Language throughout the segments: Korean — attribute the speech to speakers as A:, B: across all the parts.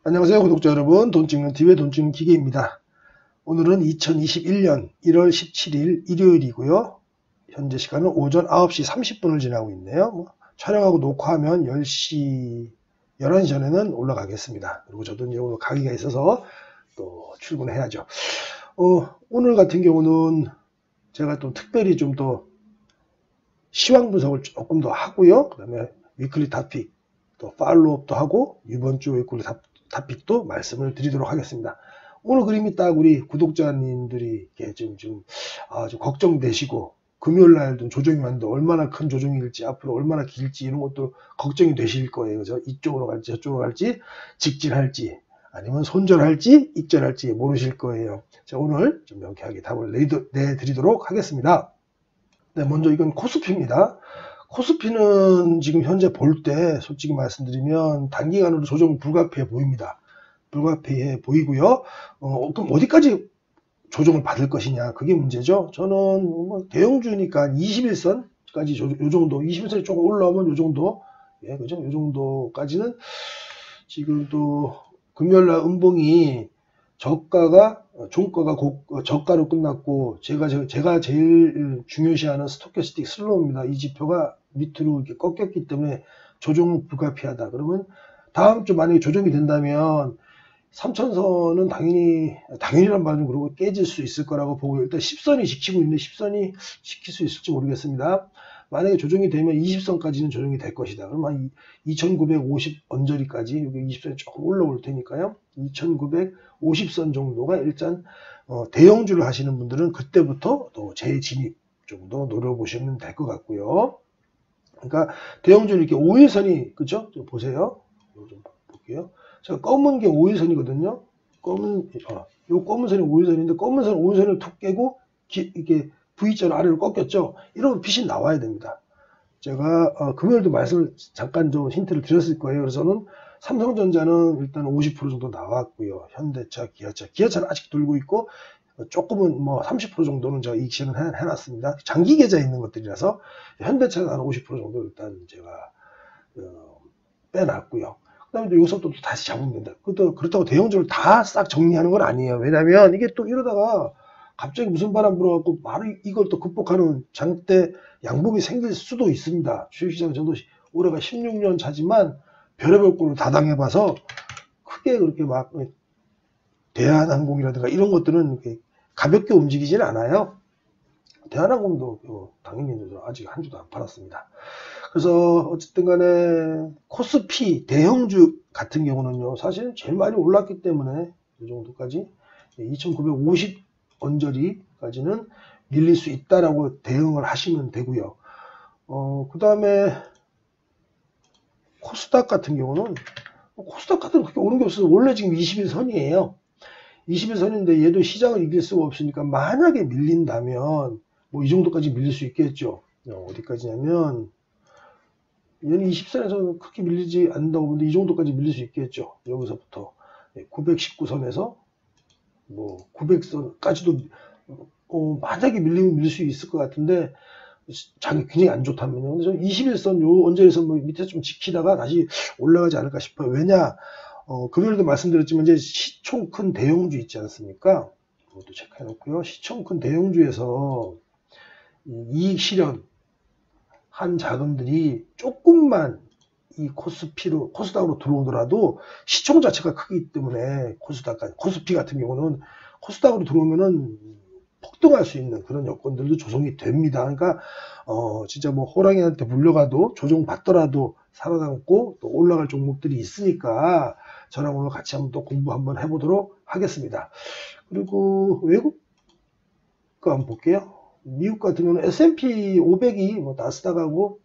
A: 안녕하세요 구독자 여러분, 돈 찍는 TV의 돈 찍는 기계입니다. 오늘은 2021년 1월 17일 일요일이고요. 현재 시간은 오전 9시 30분을 지나고 있네요. 촬영하고 녹화하면 10시 11시 전에는 올라가겠습니다. 그리고 저도 이제 오늘 가기가 있어서 또 출근해야죠. 오늘 같은 경우는 제가 또 특별히 좀 더 시황 분석을 조금 더 하고요. 그 다음에 위클리 토픽 또 팔로우업도 하고 이번 주 위클리 토픽도 말씀을 드리도록 하겠습니다. 오늘 그림이 딱 우리 구독자님들이 좀 걱정되시고, 금요일날 조정이 왔는데 얼마나 큰 조정일지, 앞으로 얼마나 길지 이런 것도 걱정이 되실 거예요. 그죠? 이쪽으로 갈지 저쪽으로 갈지, 직진할지 아니면 손절할지 익절할지 모르실 거예요. 자, 오늘 좀 명쾌하게 답을 내드리도록 하겠습니다. 네, 먼저 이건 코스피입니다. 코스피는 지금 현재 볼 때 솔직히 말씀드리면 단기간으로 조정 불가피해 보입니다. 불가피해 보이고요. 그럼 어디까지 조정을 받을 것이냐, 그게 문제죠. 저는 뭐 대형주니까 21선까지 요 정도, 21선이 조금 올라오면 요 정도, 예, 그죠? 요 정도까지는 지금 또 금요일날 음봉이 종가가 저가로 끝났고, 제가 제일 중요시하는 스토캐스틱 슬로우입니다. 이 지표가 밑으로 이렇게 꺾였기 때문에 조정 불가피하다. 그러면 다음 주 만약에 조정이 된다면 3000선은 당연히란 말은 그러고 깨질 수 있을 거라고 보고, 일단 10선이 지키고 있는데 10선이 지킬 수 있을지 모르겠습니다. 만약에 조정이 되면 20선까지는 조정이 될 것이다. 그럼 한 2950 언저리까지, 여기 20선이 조금 올라올 테니까요. 2950선 정도가 일단 대형주를 하시는 분들은 그때부터 또 재진입 정도 노려보시면 될 것 같고요. 그러니까 대형주는 이렇게 5일선이, 그죠? 좀 보세요. 좀 볼게요. 자, 검은 게 5일선이거든요. 요 검은 선이 5일선인데, 검은 선 5일선을 툭 깨고 이렇게 V자로 아래로 꺾였죠. 이러면 핏이 나와야 됩니다. 제가 금요일도 말씀을 잠깐 좀 힌트를 드렸을 거예요. 그래서 저는 삼성전자는 일단 50% 정도 나왔고요. 현대차, 기아차는 아직 돌고 있고, 조금은 뭐 30% 정도는 제가 이익 실현 해놨습니다. 장기 계좌에 있는 것들이라서 현대차는 한 50% 정도 일단 제가 빼놨고요. 그 다음에 또 요소도 다시 잡으면 된다. 그렇다고 대형주를 다 싹 정리하는 건 아니에요. 왜냐면 이게 또 이러다가 갑자기 무슨 바람 불어갖고 바로 이걸 또 극복하는 장대 양봉이 생길 수도 있습니다. 주식시장 저도 올해가 16년 차지만 별의별 꼴을 다 당해봐서 크게 그렇게 막 대한항공이라든가 이런 것들은 이렇게 가볍게 움직이지는 않아요. 대한항공도 당연히 아직 한 주도 안 팔았습니다. 그래서 어쨌든 간에 코스피 대형주 같은 경우는요, 사실 제일 많이 올랐기 때문에 이 정도까지 2950 언저리까지는 밀릴 수 있다라고 대응을 하시면 되고요. 그 다음에 코스닥 같은 경우는, 코스닥 같은 거 그렇게 오는 게 없어서 원래 지금 21선이에요. 21선인데 얘도 시장을 이길 수가 없으니까 만약에 밀린다면 뭐 이 정도까지 밀릴 수 있겠죠. 어디까지냐면 얘는 20선에서 그렇게 밀리지 않는다고 보는데 이 정도까지 밀릴 수 있겠죠. 여기서부터 919선에서 뭐 900선까지도 만약에 밀리면 밀릴 수 있을 것 같은데, 장이 굉장히 안 좋다면요. 그래서 21선 요 언저리에서 뭐 밑에 좀 지키다가 다시 올라가지 않을까 싶어요. 왜냐, 금요일도 말씀드렸지만 이제 시총 큰 대형주 있지 않습니까? 그것도 체크해 놓고요. 시총 큰 대형주에서 이익 실현 한 자금들이 조금만 이 코스닥으로 들어오더라도 시총 자체가 크기 때문에 코스피 같은 경우는 코스닥으로 들어오면은 폭등할 수 있는 그런 여건들도 조성이 됩니다. 그러니까 진짜 뭐 호랑이한테 물려가도 조정받더라도 살아남고 또 올라갈 종목들이 있으니까 저랑 오늘 같이 한번 또 공부 한번 해보도록 하겠습니다. 그리고 외국 거 한번 볼게요. 미국 같은 경우는 S&P 500이 뭐 나스닥하고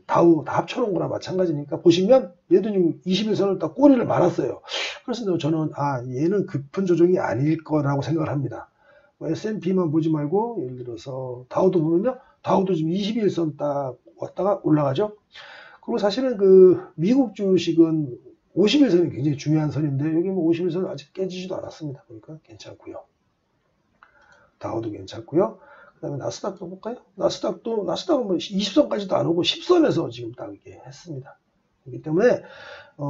A: 다우 다 합쳐놓은 거나 마찬가지니까 보시면 얘도 지금 21선을 딱 꼬리를 말았어요. 그래서 저는 얘는 급한 조정이 아닐 거라고 생각을 합니다. S&P만 보지 말고 예를 들어서 다우도 보면요, 다우도 지금 21선 딱 왔다가 올라가죠. 그리고 사실은 그 미국 주식은 51선이 굉장히 중요한 선인데 여기 뭐 51선 아직 깨지지도 않았습니다. 그러니까 괜찮고요. 다우도 괜찮고요. 그 그다음에 나스닥도 볼까요? 나스닥은 뭐 20선까지도 안 오고 10선에서 지금 딱 이렇게 했습니다. 그렇기 때문에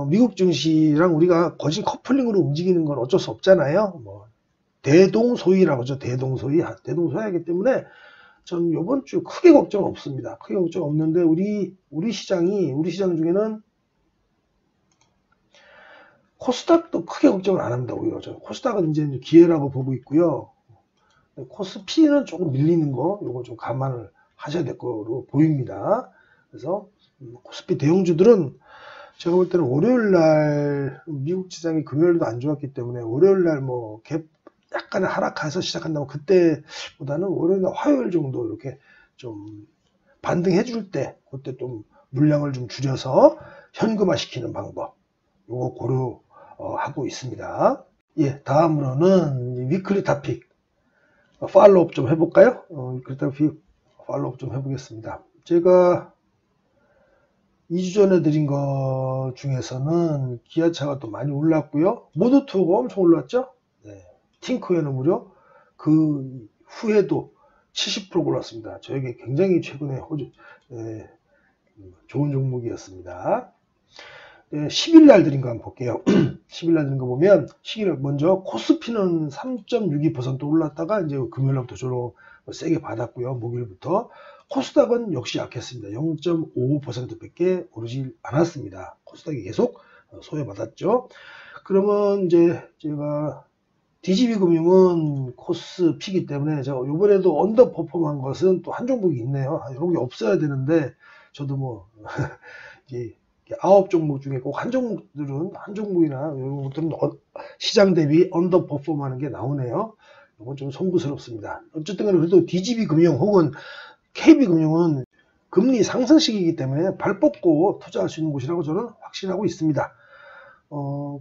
A: 미국 증시랑 우리가 거진 커플링으로 움직이는 건 어쩔 수 없잖아요. 뭐 대동소이라고 하죠. 대동소이 하기 때문에 저는 이번 주 크게 걱정 없습니다. 크게 걱정 없는데 우리 시장 중에는 코스닥도 크게 걱정을 안 합니다. 오히려 저는 코스닥은 이제 기회라고 보고 있고요. 코스피는 조금 밀리는 거 요거 좀 감안을 하셔야 될 거로 보입니다. 그래서 코스피 대형주들은 제가 볼 때는 월요일날 미국 시장이 금요일도 안 좋았기 때문에 월요일날 뭐 갭 약간의 하락해서 시작한다면 그때보다는 월요일날 화요일 정도 이렇게 좀 반등해 줄 때 그때 좀 물량을 좀 줄여서 현금화 시키는 방법 요거 고려하고 있습니다. 예, 다음으로는 위클리 토픽 팔로우업 좀 해볼까요? 위클리 토픽 팔로우업 좀 해보겠습니다. 제가 2주 전에 드린 것 중에서는 기아차가 또 많이 올랐고요. 모드2가 엄청 올랐죠? 네. 팅크웨어는 무려 그 후에도 70% 올랐습니다. 저에게 굉장히 최근에 좋은 종목이었습니다. 10일 날 드린 거 한번 볼게요. 10일 날 드린 거 보면 먼저 코스피는 3.62% 올랐다가 이제 금요일 날부터 좀 세게 받았고요. 목요일부터 코스닥은 역시 약했습니다. 0.55%밖에 오르지 않았습니다. 코스닥이 계속 소외받았죠. 그러면 이제 제가 DGB금융은 코스피이기 때문에 제가 이번에도 언더퍼폼한 것은 또 한 종목이 있네요. 이런 게 없어야 되는데 저도 뭐 이제 9종목 중에 꼭 한 종목이나 이런 것들은 시장 대비 언더퍼폼하는 게 나오네요. 이건 좀 송구스럽습니다. 어쨌든 간에 그래도 DGB금융 혹은 KB금융은 금리 상승 시기이기 때문에 발 뻗고 투자할 수 있는 곳이라고 저는 확신하고 있습니다.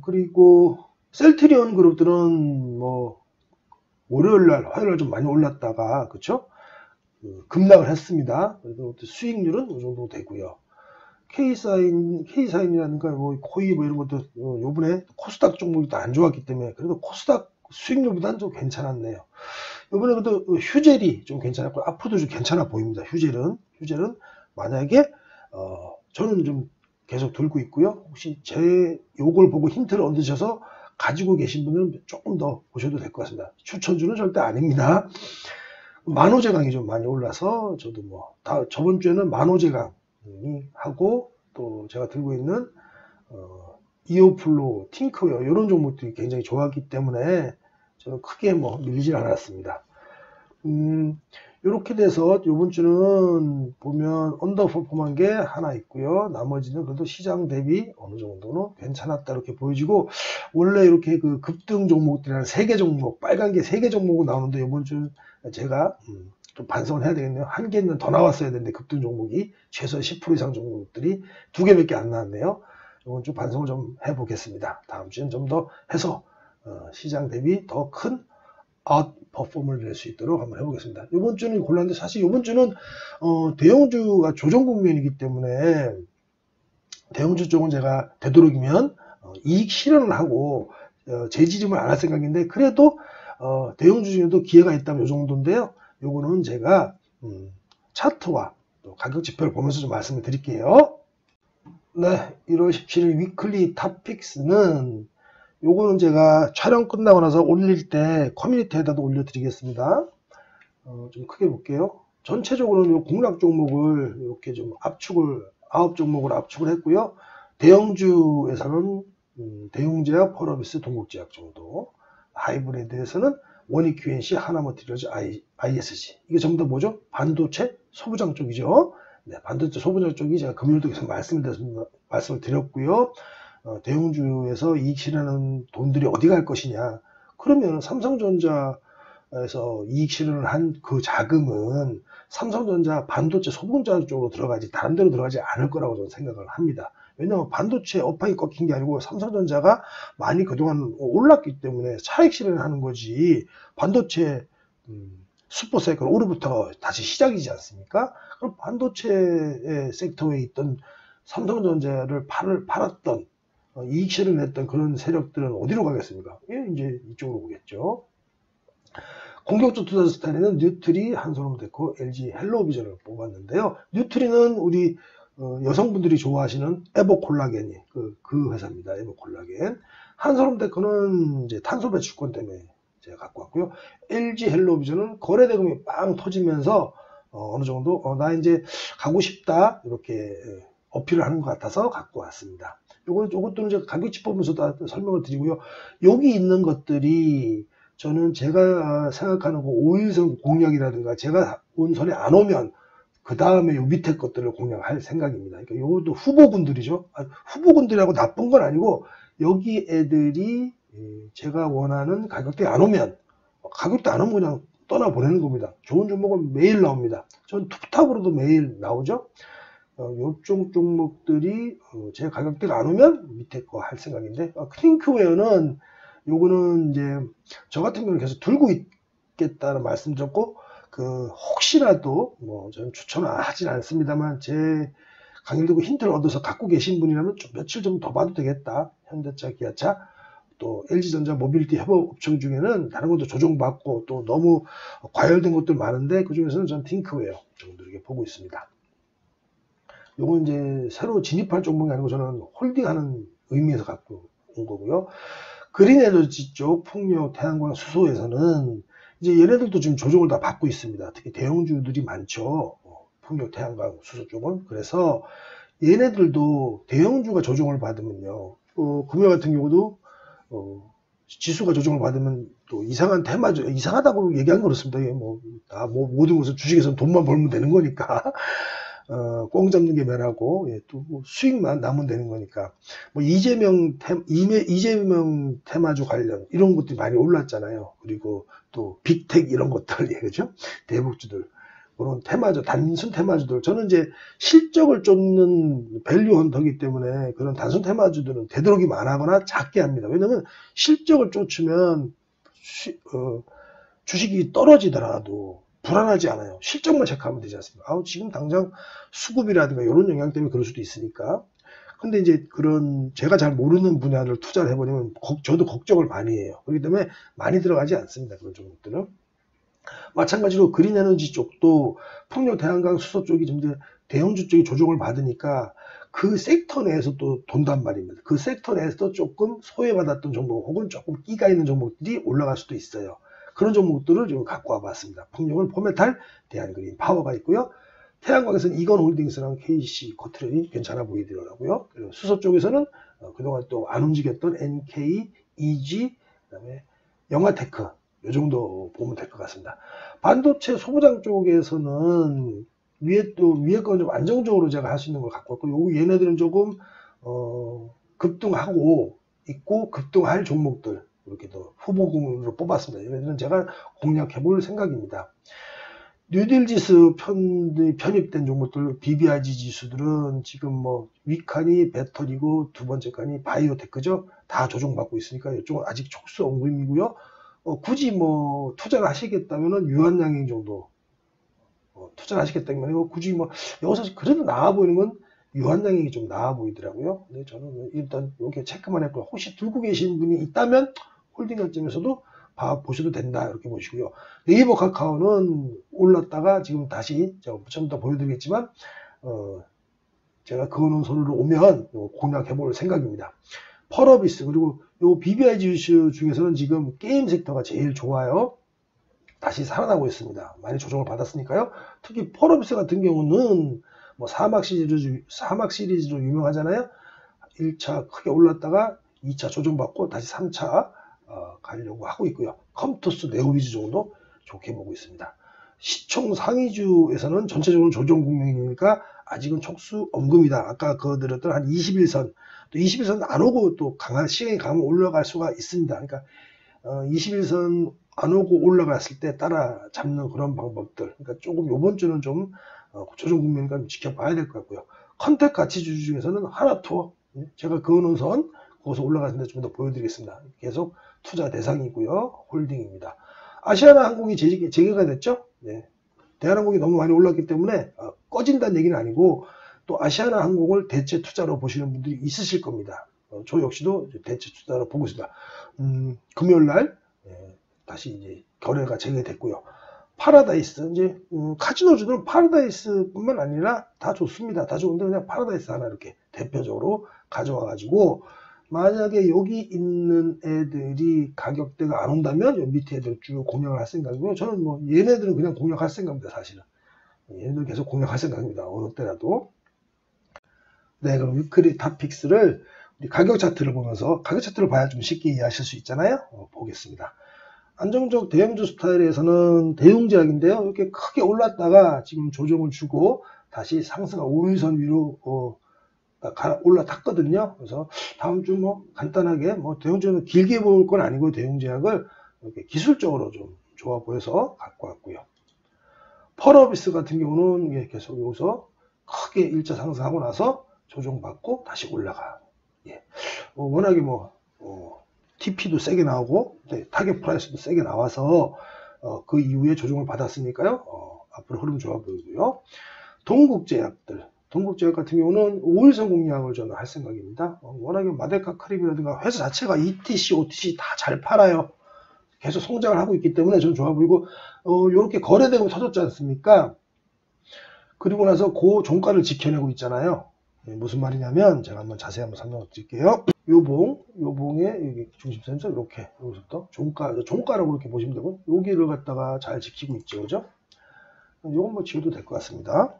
A: 그리고 셀트리온 그룹들은 뭐 월요일날, 화요일날 좀 많이 올랐다가 그쵸? 급락을 했습니다. 그래도 수익률은 이 정도 되고요. K사인이라든가 뭐 코이 뭐 이런 것도 요번에 코스닥 종목이 또 안 좋았기 때문에 그래도 코스닥 수익률보다는 좀 괜찮았네요. 이번에 그래도 휴젤이 좀 괜찮았고 앞으로도 좀 괜찮아 보입니다. 휴젤은 만약에 저는 좀 계속 들고 있고요. 혹시 제 요걸 보고 힌트를 얻으셔서 가지고 계신 분들은 조금 더 보셔도 될 것 같습니다. 추천주는 절대 아닙니다. 만호제강이 좀 많이 올라서 저도 뭐 저번 주에는 만호제강이 하고 또 제가 들고 있는 이오플로, 팅크웨어 이런 종목들이 굉장히 좋았기 때문에 저는 크게 뭐 밀리질 않았습니다. 이렇게 돼서 이번 주는 보면 언더퍼폼한 게 하나 있고요. 나머지는 그래도 시장 대비 어느 정도는 괜찮았다 이렇게 보여지고 원래 이렇게 그 급등 종목들이랑 3개 종목 빨간 게 3개 종목은 나오는데 이번 주는 제가 좀 반성을 해야 되겠네요. 한 개는 더 나왔어야 되는데 급등 종목이 최소 10% 이상 종목들이 2개밖에 안 나왔네요. 이번 주 반성을 좀 해보겠습니다. 다음 주엔 좀 더 해서 시장 대비 더 큰 아웃퍼폼을 낼 수 있도록 한번 해보겠습니다. 이번 주는 골랐는데 사실 이번 주는 대형주가 조정 국면이기 때문에 대형주 쪽은 제가 되도록이면 이익 실현을 하고 재지름을 안 할 생각인데 그래도 대형주 중에도 기회가 있다면 이 정도인데요. 요거는 제가 차트와 또 가격 지표를 보면서 좀 말씀을 드릴게요. 네, 1월 17일 위클리 탑픽스는 요거는 제가 촬영 끝나고 나서 올릴 때 커뮤니티에다도 올려드리겠습니다. 좀 크게 볼게요. 전체적으로는 요 공략 종목을 이렇게 좀 9종목을 압축을 했고요. 대형주에서는 대웅제약, 펄어비스, 동국제약 정도. 하이브리드에서는 원익 QNC, 하나머티리얼즈, ISG. 이게 전부 다 뭐죠? 반도체 소부장 쪽이죠. 네, 반도체 소부장 쪽이 제가 금요일도 계속 말씀을 드렸고요. 대형주에서 이익 실현하는 돈들이 어디 갈 것이냐. 그러면 삼성전자에서 이익 실현을 한 그 자금은 삼성전자 반도체 소부장 쪽으로 들어가지 다른 데로 들어가지 않을 거라고 저는 생각을 합니다. 왜냐하면 반도체 업황이 꺾인 게 아니고 삼성전자가 많이 그동안 올랐기 때문에 차익 실현을 하는 거지 반도체 슈퍼사이클 올해부터 다시 시작이지 않습니까? 그럼 반도체 섹터에 있던 삼성전자를 팔았던 이익 실현을 했던 그런 세력들은 어디로 가겠습니까? 예, 이제 이쪽으로 오겠죠. 공격적 투자 스타일에는 뉴트리, 한솔홈데코, LG 헬로비전을 뽑았는데요. 뉴트리는 우리 여성분들이 좋아하시는 에버콜라겐이 그 회사입니다. 에버콜라겐. 한솔홈데코는 이제 탄소 배출권 때문에 제가 갖고 왔고요. LG 헬로비전은 거래 대금이 빵 터지면서 어느 정도 나 이제 가고 싶다 이렇게 어필을 하는 것 같아서 갖고 왔습니다. 요것들은 제가 가격치 보면서 다 설명을 드리고요. 여기 있는 것들이 저는 제가 생각하는 그 5일선 공략이라든가 제가 온 선에 안 오면 그 다음에 요 밑에 것들을 공략할 생각입니다. 그러니까 요것도 후보군들이죠. 후보군들이라고 나쁜 건 아니고 여기 애들이 제가 원하는 가격대에 안 오면 가격대 안 오면 그냥 떠나보내는 겁니다. 좋은 종목은 매일 나옵니다. 전 투탑으로도 매일 나오죠. 요쪽 종목들이 제 가격대가 안 오면 밑에 거 할 생각인데 팅크웨어는 요거는 이제 저 같은 경우는 계속 들고 있겠다는 말씀드렸고 혹시라도 뭐 저는 추천을 하진 않습니다만 제 강의를 듣고 힌트를 얻어서 갖고 계신 분이라면 좀 며칠 좀 더 봐도 되겠다. 현대차, 기아차, 또 LG전자 모빌리티 협업업종 중에는 다른 것도 조정받고 또 너무 과열된 것들 많은데 그 중에서는 전 팅크웨어 정도 이렇게 보고 있습니다. 요건 이제 새로 진입할 종목이 아니고 저는 홀딩하는 의미에서 갖고 온 거고요. 그린에너지 쪽 풍력, 태양광, 수소에서는 이제 얘네들도 지금 조정을 다 받고 있습니다. 특히 대형주들이 많죠. 풍력, 태양광, 수소 쪽은. 그래서 얘네들도 대형주가 조정을 받으면요. 금요 같은 경우도 지수가 조정을 받으면 또 이상한 테마죠. 이상하다고 얘기하는 건 그렇습니다. 모든 것은 주식에서는 돈만 벌면 되는 거니까. 꽁 잡는 게 매라고, 또 수익만 나면 되는 거니까. 이재명 테마주 관련, 이런 것들이 많이 올랐잖아요. 그리고 또 빅텍 이런 것들, 그죠? 대북주들. 그런 테마주, 단순 테마주들. 저는 이제 실적을 쫓는 밸류 헌터이기 때문에 그런 단순 테마주들은 되도록이면 안 하거나 작게 합니다. 왜냐면 실적을 쫓으면 주식이 떨어지더라도 불안하지 않아요. 실적만 체크하면 되지 않습니까? 지금 당장 수급이라든가 이런 영향 때문에 그럴 수도 있으니까. 근데 이제 그런 제가 잘 모르는 분야를 투자를 해버리면 저도 걱정을 많이 해요. 그렇기 때문에 많이 들어가지 않습니다. 그런 종목들은. 마찬가지로 그린에너지 쪽도 풍력, 태양광, 수소 쪽이 좀 이제 대형주 쪽이 조정을 받으니까 그 섹터 내에서 또 돈단 말입니다. 그 섹터 내에서 조금 소외받았던 종목 혹은 조금 끼가 있는 종목들이 올라갈 수도 있어요. 그런 종목들을 지금 갖고 와봤습니다. 풍력은 포메탈, 대한그린, 파워가 있고요. 태양광에서는 이건홀딩스랑 KC, 코트론이 괜찮아 보이더라고요. 그리고 수소 쪽에서는 그동안 또 안 움직였던 NK, EG, 그다음에 영화테크 이 정도 보면 될 것 같습니다. 반도체 소부장 쪽에서는 위에 거 좀 안정적으로 제가 할 수 있는 걸 갖고 왔고, 얘네들은 조금 급등하고 있고 급등할 종목들 이렇게 또 후보군으로 뽑았습니다. 얘네들은 제가 공략해 볼 생각입니다. 뉴딜 지수 편입된 종목들, BBIG 지수들은 지금 위칸이 배터리고 두 번째 칸이 바이오테크죠. 다 조정받고 있으니까 이쪽은 아직 촉수 언급이고요. 굳이 투자를 하시겠다면은 유한양행 정도 투자를 하시겠다면 굳이 여기서 그래도 나아 보이는 건 유한양행이 좀 나아 보이더라고요. 근데 저는 일단 이렇게 체크만 했고, 혹시 들고 계신 분이 있다면 홀딩 관점에서도 보셔도 된다 이렇게 보시고요. 네이버 카카오는 올랐다가 지금 다시 제가 좀 더 보여드리겠지만 제가 그어놓은 손으로 오면 공략해 볼 생각입니다. 펄어비스 그리고 요 BBI 지수 중에서는 지금 게임 섹터가 제일 좋아요. 다시 살아나고 있습니다. 많이 조정을 받았으니까요. 특히 펄어비스 같은 경우는 사막 시리즈로 유명하잖아요. 1차 크게 올랐다가 2차 조정받고 다시 3차 가려고 하고 있고요. 컴투스, 네오비즈 정도 좋게 보고 있습니다. 시총 상위주에서는 전체적으로 조정 국면이니까 아직은 촉수 엄금이다. 아까 그드렸던 한 21선, 또 21선 안 오고 또 시간이 가면 올라갈 수가 있습니다. 그러니까 21선 안 오고 올라갔을 때 따라잡는 그런 방법들. 그러니까 조금 요번 주는 좀 조정 국면이니까 지켜봐야 될 것 같고요. 컨택 가치주 중에서는 하나투어, 제가 그어놓은 선 거기서 올라가는데 좀 더 보여드리겠습니다. 계속 투자 대상이고요. 홀딩입니다. 아시아나 항공이 재개가 됐죠. 네. 대한항공이 너무 많이 올랐기 때문에 꺼진다는 얘기는 아니고 또 아시아나 항공을 대체 투자로 보시는 분들이 있으실 겁니다. 저 역시도 대체 투자로 보고 있습니다. 금요일날 다시 이제 거래가 재개됐고요. 파라다이스 이제 카지노주들은 파라다이스뿐만 아니라 다 좋습니다. 다 좋은데 그냥 파라다이스 하나 이렇게 대표적으로 가져와 가지고 만약에 여기 있는 애들이 가격대가 안 온다면 요 밑에 애들 쭉 공략을 할 생각이고요. 저는 뭐 얘네들은 그냥 공략할 생각입니다. 사실은 얘네들 계속 공략할 생각입니다. 어느 때라도. 네, 그럼 위클리 탑픽스를 우리 가격 차트를 보면서 가격 차트를 봐야 좀 쉽게 이해하실 수 있잖아요. 보겠습니다. 안정적 대형주 스타일에서는 대웅제약인데요. 이렇게 크게 올랐다가 지금 조정을 주고 다시 상승한 5일선 위로 올라탔거든요. 그래서 다음 주 뭐 간단하게 뭐 대웅제약은 길게 볼 건 아니고 대웅제약을 이렇게 기술적으로 좀 좋아 보여서 갖고 왔고요. 펄어비스 같은 경우는 계속 여기서 크게 일자 상승하고 나서 조정받고 다시 올라가. 예. 워낙에 TP도 세게 나오고 타겟 프라이스도 세게 나와서 그 이후에 조정을 받았으니까요. 앞으로 흐름 좋아 보이고요. 동국제약 같은 경우는 5일선 공략을 저는 할 생각입니다. 워낙에 마데카 크림이라든가 회사 자체가 ETC, OTC 다 잘 팔아요. 계속 성장을 하고 있기 때문에 저는 좋아 보이고 이렇게 거래대금 터졌지 않습니까? 그리고 나서 그 종가를 지켜내고 있잖아요. 무슨 말이냐면 제가 한번 자세히 한번 설명을 드릴게요. 요봉의 여기 중심선에서 이렇게 여기서부터 종가라고 이렇게 보시면 되고 여기를 갖다가 잘 지키고 있죠, 그죠? 요건 뭐 지워도 될 것 같습니다.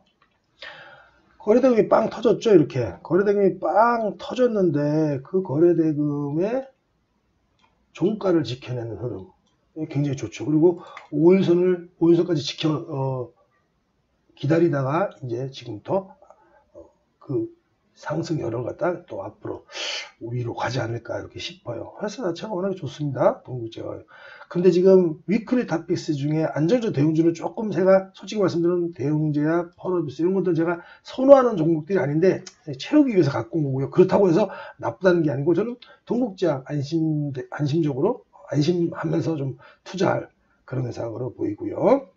A: 거래대금이 빵 터졌죠, 이렇게. 거래대금이 빵 터졌는데 그 거래대금의 종가를 지켜내는 흐름 굉장히 좋죠. 그리고 5일선까지 기다리다가 이제 지금부터 그 상승 여력을 갖다 또 앞으로 위로 가지 않을까 이렇게 싶어요. 회사 자체가 워낙에 좋습니다. 동국제약. 근데 지금 위클리 탑픽스 중에 안정적 대웅주는 조금 제가 솔직히 말씀드리면 대웅제약, 펄어비스 이런 것들 제가 선호하는 종목들이 아닌데 채우기 위해서 갖고 온 거고요. 그렇다고 해서 나쁘다는 게 아니고 저는 동국제약 안심적으로 안심하면서 좀 투자할 그런 회사로 보이고요.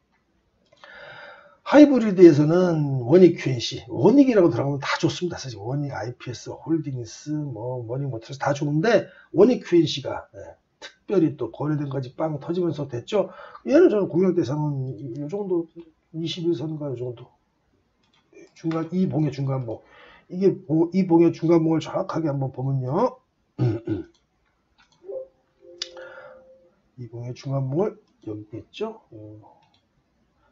A: 하이브리드에서는 원익 QNC, 원익이라고 들어가면 다 좋습니다. 사실 원익 IPS, 홀딩스, 원익 모터스 다 좋은데 원익 QNC가 특별히 또 거래된까지 빵 터지면서 됐죠. 얘는 저는 공략 대상은 이 정도 21선과 이 정도 중간 이 봉의 중간봉 이게 이 봉의 중간봉을 정확하게 한번 보면요. 이 봉의 중간봉을 여기 있죠.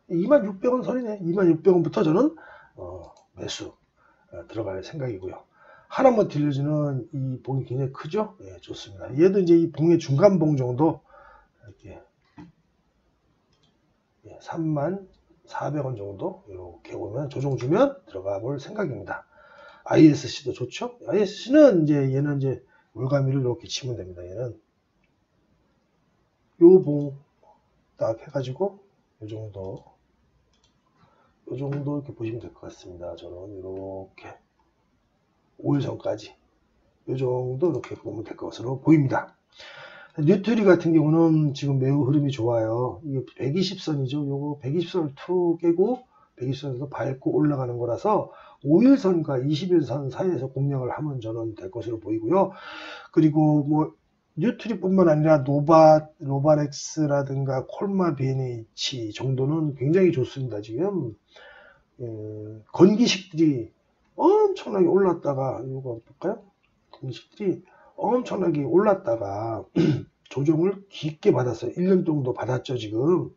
A: 26,000원 선이네. 26,000원부터 저는 매수 들어갈 생각이고요. 하나머티리얼즈는 이 봉이 굉장히 크죠. 예, 좋습니다. 얘도 이제 이 봉의 중간봉 정도 이렇게 34,000원 정도 이렇게 오면 조정 주면 들어가 볼 생각입니다. ISC도 좋죠. ISC는 이제 얘는 이제 물가미를 이렇게 치면 됩니다. 얘는 요 봉 딱 해가지고 요 정도 이렇게 보시면 될 것 같습니다. 저는 이렇게 5일선까지 이 정도 이렇게 보면 될 것으로 보입니다. 뉴트리 같은 경우는 지금 매우 흐름이 좋아요. 이게 120선이죠. 요거 120선을 툭 깨고 120선에서 밟고 올라가는 거라서 5일선과 21선 사이에서 공략을 하면 저는 될 것으로 보이고요. 그리고 뭐 뉴트리뿐만 아니라 노바렉스라든가 콜마 BNH 정도는 굉장히 좋습니다. 지금 건기식들이 엄청나게 올랐다가 이거 볼까요? 건기식들이 엄청나게 올랐다가 조정을 깊게 받았어요. 1년 정도 받았죠. 지금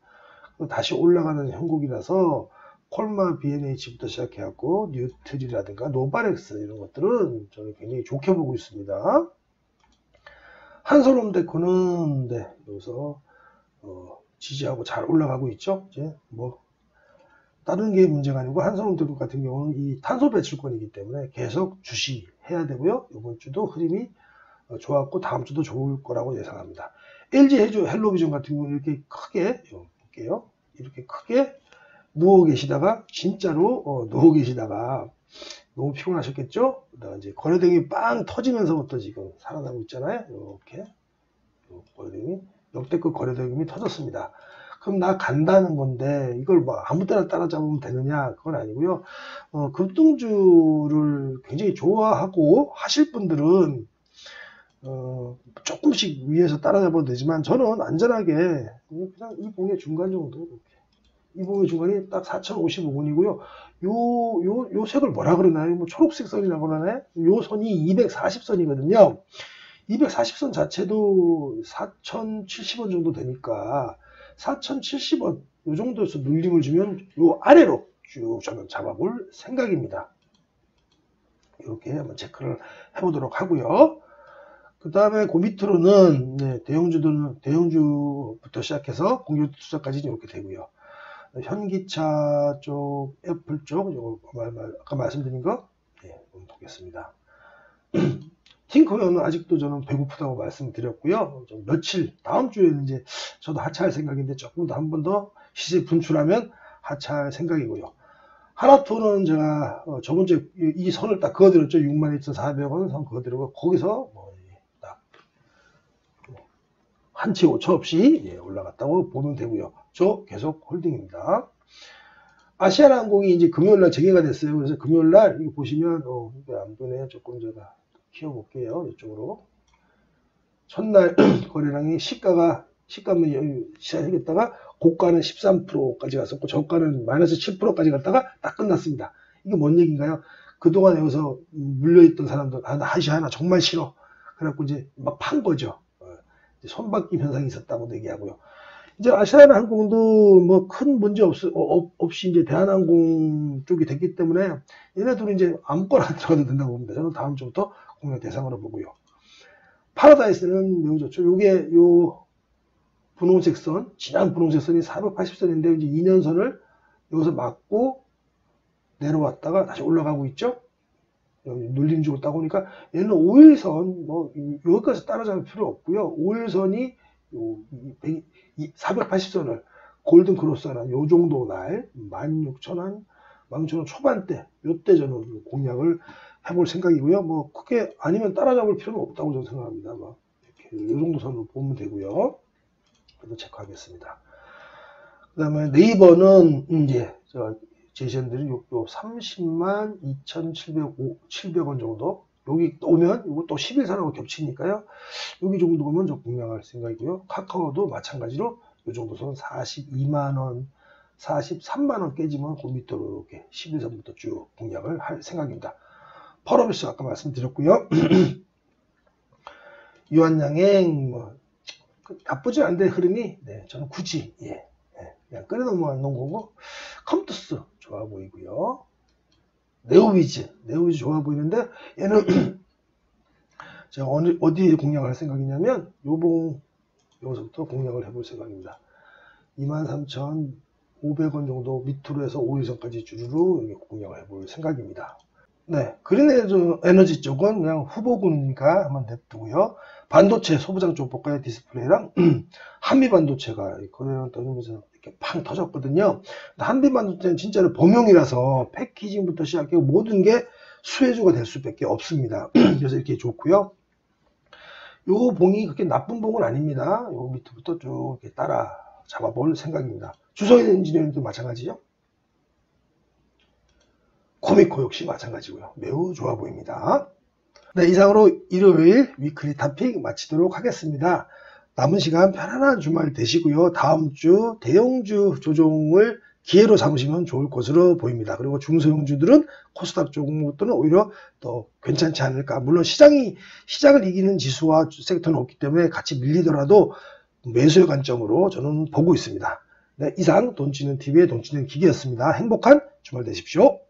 A: 다시 올라가는 형국이라서 콜마 BNH부터 시작해갖고 뉴트리라든가 노바렉스 이런 것들은 저는 굉장히 좋게 보고 있습니다. 한솔홈데코는 여기서 지지하고 잘 올라가고 있죠. 이제 뭐 다른 게 문제가 아니고 한솔홈데코 같은 경우는 이 탄소 배출권이기 때문에 계속 주시해야 되고요. 이번 주도 흐름이 좋았고 다음 주도 좋을 거라고 예상합니다. LG 헬로비전 같은 경우는 이렇게 크게 볼게요. 이렇게 크게 누워 계시다가 진짜로 누워 계시다가 너무 피곤하셨겠죠? 이제 거래대금이 빵 터지면서부터 지금 살아나고 있잖아요. 이렇게 거래대금이 역대급 거래대금이 터졌습니다. 그럼 나 간다는 건데 이걸 뭐 아무 때나 따라잡으면 되느냐? 그건 아니고요. 급등주를 굉장히 좋아하고 하실 분들은 조금씩 위에서 따라잡아도 되지만 저는 안전하게 그냥 이 봉의 중간 정도 이렇게. 이 봉의 중간이 딱 4,055원이고요. 요 색을 뭐라 그러나요? 뭐 초록색 선이라고 그러나요? 요 선이 240선이거든요. 240선 자체도 4,070원 정도 되니까 4,070원 요 정도에서 눌림을 주면 요 아래로 쭉 저는 잡아볼 생각입니다. 이렇게 한번 체크를 해보도록 하고요. 그 다음에 그 밑으로는 네, 대형주부터 시작해서 공유 투자까지 이렇게 되고요. 현기차 쪽, 애플 쪽, 요거 아까 말씀드린 거, 네, 보겠습니다. 팅커웨어는 아직도 저는 배고프다고 말씀드렸고요. 좀 며칠, 다음 주에는 이제 저도 하차할 생각인데 조금 더 한 번 더 시세 분출하면 하차할 생각이고요. 하나투는 제가 저번 주에 이 선을 딱 그어드렸죠. 62,400원 선 그어드리고 거기서 딱 한치 오차 없이 올라갔다고 보면 되고요. 저 계속 홀딩입니다. 아시아나항공이 이제 금요일날 재개가 됐어요. 그래서 금요일날 이거 보시면 이게 안 보네요. 조금 제가 키워볼게요. 이쪽으로 첫날 거래량이 시가는 시작했다가 고가는 13%까지 갔었고 저가는 마이너스 7%까지 갔다가 딱 끝났습니다. 이게 뭔 얘기인가요? 그동안 여기서 물려있던 사람들 아시아나 정말 싫어. 그래갖고 이제 막 판 거죠. 손바뀜 현상이 있었다고도 얘기하고요. 이제 아시아나항공도 뭐 큰 문제 없이 이제 대한항공 쪽이 됐기 때문에 얘네들은 이제 아무거나 들어가도 된다고 봅니다. 저는 다음 주부터 공략 대상으로 보고요. 파라다이스는 매우 좋죠. 요게 분홍색 선, 진한 분홍색 선이 480선인데 이제 2년선을 여기서 맞고 내려왔다가 다시 올라가고 있죠. 여기 눌림 주고 따고 오니까 얘는 5일선 뭐 여기까지 따라잡을 필요 없고요. 5일선이 480선을 골든 크로스 하나 요 정도 날 16,000원, 16,000원 초반대 요때 저는 공략을 해볼 생각이고요. 뭐 크게 아니면 따라잡을 필요는 없다고 저는 생각합니다. 뭐 이렇게 요 정도 선으로 보면 되고요. 그래도 체크하겠습니다. 그 다음에 네이버는 이제 제시한들이 요 302,700원 정도 여기 오면 이거 또 11선하고 겹치니까요. 여기 정도 오면 저 공략할 생각이고요. 카카오도 마찬가지로 요 정도 선 42만원, 43만원 깨지면 그 밑으로 이렇게 11선부터 쭉 공략을 할 생각입니다. 펄어비스 아까 말씀드렸고요. 유한양행 뭐 나쁘지 않은데 흐름이 저는 굳이 그냥 끌어 넘어가는 거고 컴투스 좋아 보이고요. 네오위즈 좋아 보이는데 얘는 제가 어디에 공략을 할 생각이냐면 여기서부터 공략을 해볼 생각입니다. 23,500원 정도 밑으로 해서 5일선까지 주르르 이렇게 공략을 해볼 생각입니다. 네, 그린 에너지 쪽은 그냥 후보군이니까 한번 냅두고요. 반도체 소부장 쪽 볼까요? 디스플레이랑 한미 반도체가 거래량 떨어지면서 이렇게 팡 터졌거든요. 한미 반도체는 진짜로 범용이라서 패키징부터 시작해 모든 게 수혜주가 될 수밖에 없습니다. 그래서 이렇게 좋고요. 요 봉이 그렇게 나쁜 봉은 아닙니다. 요 밑부터 쭉 이렇게 따라 잡아볼 생각입니다. 주성인 엔지니어링도 마찬가지죠. 코미코 역시 마찬가지고요. 매우 좋아 보입니다. 네, 이상으로 일요일 위클리 토픽 마치도록 하겠습니다. 남은 시간 편안한 주말 되시고요. 다음 주 대형주 조정을 기회로 잡으시면 좋을 것으로 보입니다. 그리고 중소형주들은 코스닥 종목들은 오히려 더 괜찮지 않을까. 물론 시장을 이기는 지수와 섹터는 없기 때문에 같이 밀리더라도 매수의 관점으로 저는 보고 있습니다. 네, 이상 돈치는 TV의 돈치는 기계였습니다. 행복한 주말 되십시오.